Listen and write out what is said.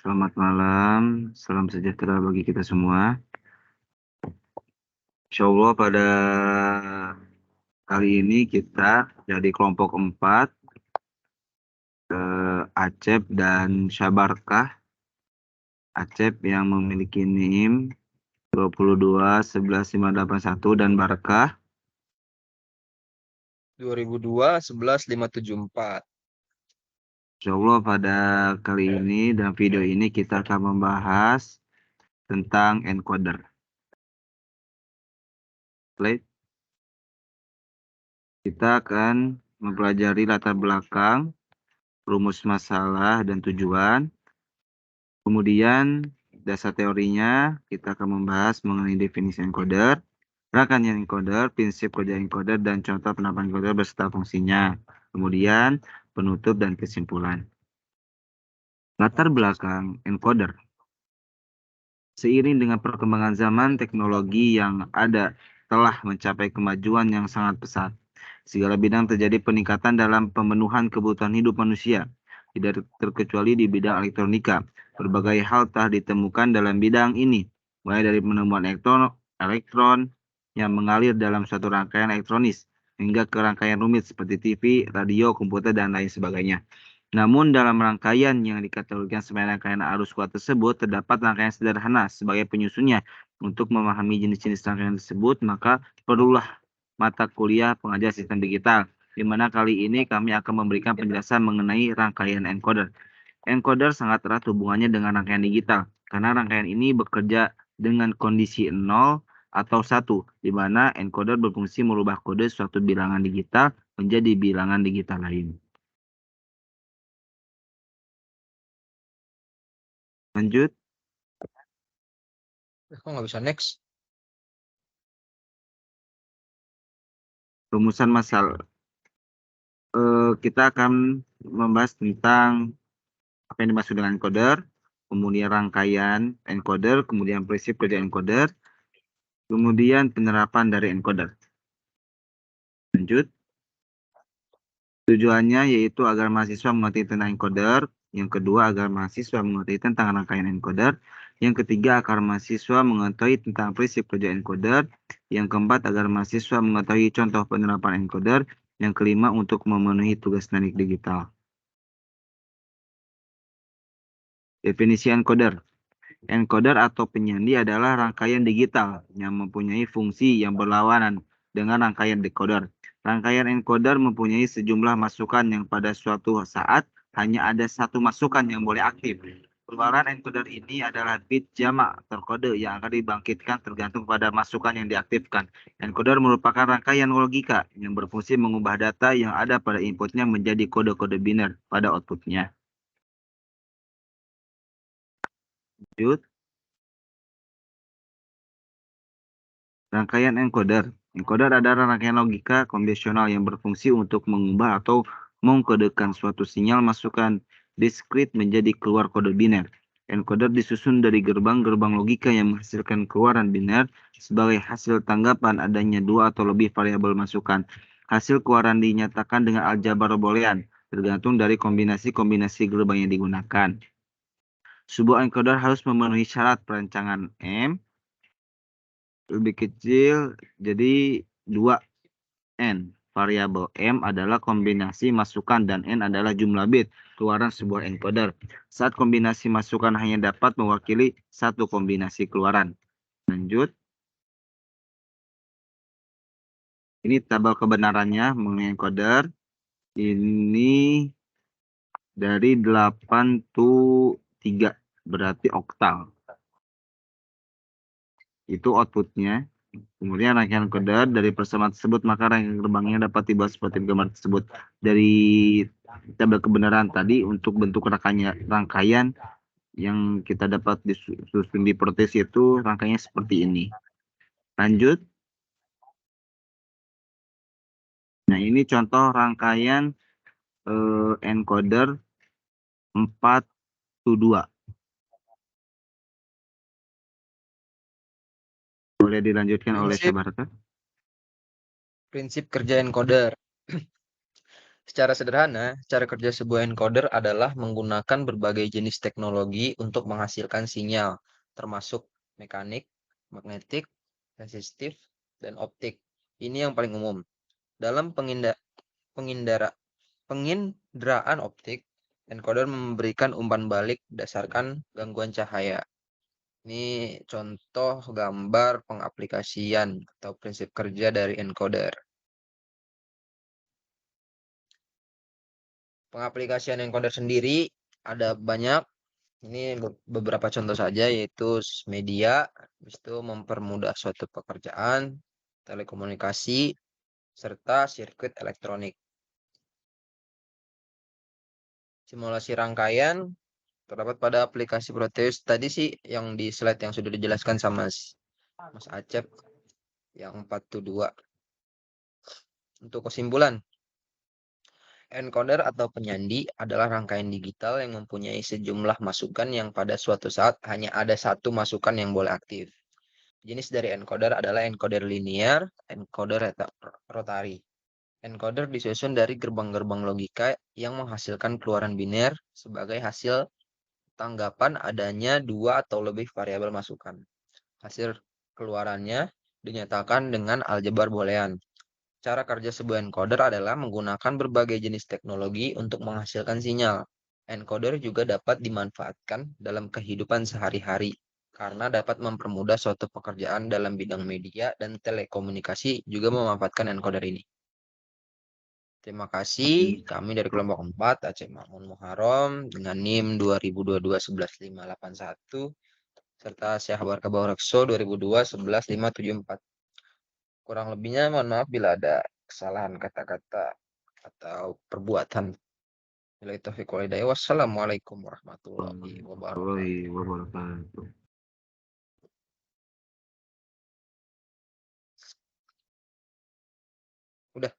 Selamat malam, salam sejahtera bagi kita semua. Insyaallah pada kali ini kita jadi kelompok 4, Acep dan Syabarkah. Acep yang memiliki NIM 2211581 dan Barkah 2002 11 574. Insyaallah pada kali ini dan video ini kita akan membahas tentang encoder. Slide. Kita akan mempelajari latar belakang, rumus masalah dan tujuan. Kemudian dasar teorinya kita akan membahas mengenai definisi encoder, rangkaian encoder, prinsip kerja encoder, dan contoh penerapan encoder beserta fungsinya. Kemudian penutup dan kesimpulan. Latar belakang encoder. Seiring dengan perkembangan zaman, teknologi yang ada telah mencapai kemajuan yang sangat pesat. Segala bidang terjadi peningkatan dalam pemenuhan kebutuhan hidup manusia, tidak terkecuali di bidang elektronika. Berbagai hal telah ditemukan dalam bidang ini, mulai dari penemuan elektron yang mengalir dalam suatu rangkaian elektronis, hingga ke rangkaian rumit seperti TV, radio, komputer, dan lain sebagainya. Namun dalam rangkaian yang dikategorikan sebagai rangkaian arus kuat tersebut, terdapat rangkaian sederhana sebagai penyusunnya. Untuk memahami jenis-jenis rangkaian tersebut, maka perlulah mata kuliah pengajar sistem digital, di mana kali ini kami akan memberikan penjelasan mengenai rangkaian encoder. Encoder sangat erat hubungannya dengan rangkaian digital, karena rangkaian ini bekerja dengan kondisi 0 atau 1, di mana encoder berfungsi merubah kode suatu bilangan digital menjadi bilangan digital lain. Lanjut. Kok nggak bisa next? Rumusan masalah. Kita akan membahas tentang apa yang dimaksud dengan encoder, kemudian rangkaian encoder, kemudian prinsip kerja encoder, kemudian penerapan dari encoder. Lanjut. Tujuannya yaitu agar mahasiswa mengerti tentang encoder, yang kedua agar mahasiswa mengerti tentang rangkaian encoder, yang ketiga agar mahasiswa mengetahui tentang prinsip kerja encoder, yang keempat agar mahasiswa mengetahui contoh penerapan encoder, yang kelima untuk memenuhi tugas teknik digital. Definisi encoder. Encoder atau penyandi adalah rangkaian digital yang mempunyai fungsi yang berlawanan dengan rangkaian decoder. Rangkaian encoder mempunyai sejumlah masukan yang pada suatu saat hanya ada satu masukan yang boleh aktif. Keluaran encoder ini adalah bit jamak terkode yang akan dibangkitkan tergantung pada masukan yang diaktifkan. Encoder merupakan rangkaian logika yang berfungsi mengubah data yang ada pada inputnya menjadi kode-kode biner pada outputnya. Lanjut. Rangkaian encoder. Encoder adalah rangkaian logika konvensional yang berfungsi untuk mengubah atau mengkodekan suatu sinyal masukan diskrit menjadi keluar kode biner. Encoder disusun dari gerbang-gerbang logika yang menghasilkan keluaran biner sebagai hasil tanggapan adanya dua atau lebih variabel masukan. Hasil keluaran dinyatakan dengan aljabar boolean, tergantung dari kombinasi-kombinasi gerbang yang digunakan. Sebuah encoder harus memenuhi syarat perancangan M lebih kecil, jadi 2N. Variabel M adalah kombinasi masukan dan N adalah jumlah bit keluaran sebuah encoder. Saat kombinasi masukan hanya dapat mewakili satu kombinasi keluaran. Lanjut. Ini tabel kebenarannya mengenai encoder. Ini dari 8 to 3, berarti oktal. Itu outputnya. Kemudian rangkaian encoder dari persamaan tersebut, maka rangkaian gerbangnya dapat dibuat seperti gambar tersebut. Dari tabel kebenaran tadi, untuk bentuk rangkaian yang kita dapat disusun di protes itu rangkaiannya seperti ini. Lanjut. Nah, ini contoh rangkaian encoder 4 to 2. Boleh dilanjutkan oleh Sabarka. Prinsip kerja encoder. Secara sederhana, cara kerja sebuah encoder adalah menggunakan berbagai jenis teknologi untuk menghasilkan sinyal, termasuk mekanik, magnetik, resistif, dan optik. Ini yang paling umum. Dalam penginderaan optik, encoder memberikan umpan balik berdasarkan gangguan cahaya. Ini contoh gambar pengaplikasian atau prinsip kerja dari encoder. Pengaplikasian encoder sendiri ada banyak. Ini beberapa contoh saja, yaitu media, habis itu mempermudah suatu pekerjaan, telekomunikasi, serta sirkuit elektronik. Simulasi rangkaian terdapat pada aplikasi Proteus. Tadi sih yang di slide yang sudah dijelaskan sama Mas Acep, yang 4-2. Untuk kesimpulan, encoder atau penyandi adalah rangkaian digital yang mempunyai sejumlah masukan yang pada suatu saat hanya ada satu masukan yang boleh aktif. Jenis dari encoder adalah encoder linear, encoder rotary. Encoder disusun dari gerbang-gerbang logika yang menghasilkan keluaran biner sebagai hasil tanggapan adanya dua atau lebih variabel masukan. Hasil keluarannya dinyatakan dengan aljabar boolean. Cara kerja sebuah encoder adalah menggunakan berbagai jenis teknologi untuk menghasilkan sinyal. Encoder juga dapat dimanfaatkan dalam kehidupan sehari-hari karena dapat mempermudah suatu pekerjaan dalam bidang media dan telekomunikasi juga memanfaatkan encoder ini. Terima kasih. Kami dari kelompok 4, Aceh Makmun Muharram dengan NIM 2022-11581 serta Syekh Barka Baurekso 2002-11574. Kurang lebihnya mohon maaf bila ada kesalahan kata-kata atau perbuatan. Wassalamualaikum warahmatullahi Warahmatullahi wabarakatuh. wabarakatuh. Udah.